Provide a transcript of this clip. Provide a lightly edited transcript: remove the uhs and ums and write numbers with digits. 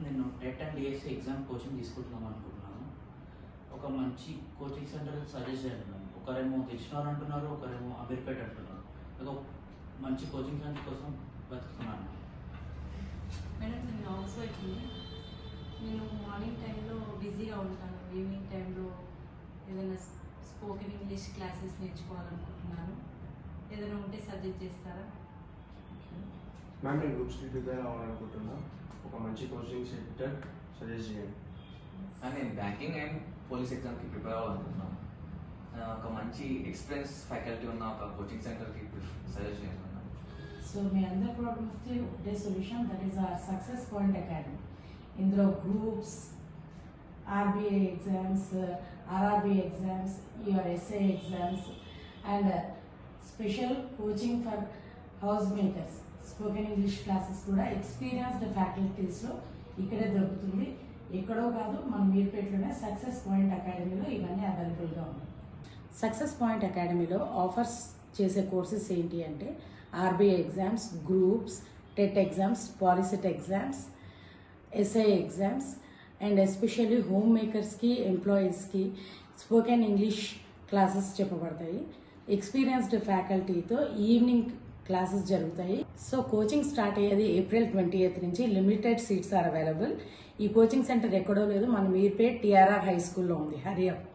నేను TET and DSC exam coaching తీసుకుంటున్నాం అనుకుంటున్నాను. ఒక మంచి కోచింగ్ సెంటర్ సజెస్ట్ చేయండి మ్యామ్. ఒకరేమో తెచ్చినారు అంటున్నారు, ఒకరేమో అమీర్పేట అంటున్నారు. ఒక మంచి కోచింగ్ సెంటర్ కోసం బతుకుతున్నాను. మేడం నేను హౌస్ వైఫ్ని. నేను మార్నింగ్ టైంలో బిజీగా ఉంటాను. ఈవినింగ్ టైంలో ఏదైనా స్పోకెన్ ఇంగ్లీష్ క్లాసెస్ నేర్చుకోవాలనుకుంటున్నాను. ఏదైనా ఉంటే సజెస్ట్ చేస్తారా? మ్యామ్ నేను గ్రూప్స్కి ప్రిపేర్ అవ్వాలనుకుంటున్నా. ఒక మంచి కోచింగ్ సెంటర్ సజెస్ట్ చేయండి. నేను బ్యాంకింగ్ అండ్ పోలీస్ ఎగ్జామ్కి ప్రిపేర్ అవ్వాలనుకుంటున్నాను. ఒక మంచి ఎక్స్పీరియన్స్ ఫ్యాకల్టీ ఉన్న ఒక కోచింగ్ సెంటర్కి సజెస్ట్ చేస్తున్నాను. సో మీ అందరి ప్రాబ్లమ్స్కి ఒకటే solution, that is our success point academy. ఇందులో groups, R B I exams, R R B exams, your S I exams and special coaching for house makers, spoken English classes కూడా ఎక్స్పీరియన్స్డ్ ఫ్యాకల్టీస్లో ఇక్కడే దొరుకుతుంది. ఎక్కడో కాదు, మన మీర్పేటలోనే సక్సెస్ పాయింట్ అకాడమీలో ఇవన్నీ అవైలబుల్గా ఉన్నాయి. సక్సెస్ పాయింట్ అకాడమీలో ఆఫర్స్ చేసే కోర్సెస్ ఏంటి అంటే RBI exams, groups, TET exams, POLYCET exams, SI exams and especially home మేకర్స్కి, ఎంప్లాయీస్కి స్పోకెన్ ఇంగ్లీష్ క్లాసెస్ చెప్పబడతాయి. ఎక్స్పీరియన్స్డ్ ఫ్యాకల్టీతో ఈవినింగ్ క్లాసెస్ జరుగుతాయి. సో కోచింగ్ స్టార్ట్ అయ్యేది April 28 నుంచి. Limited seats are available. ఈ కోచింగ్ సెంటర్ ఎక్కడో లేదు, మన మీర్పేట్ TRR హై స్కూల్లో ఉంది. Hurry up.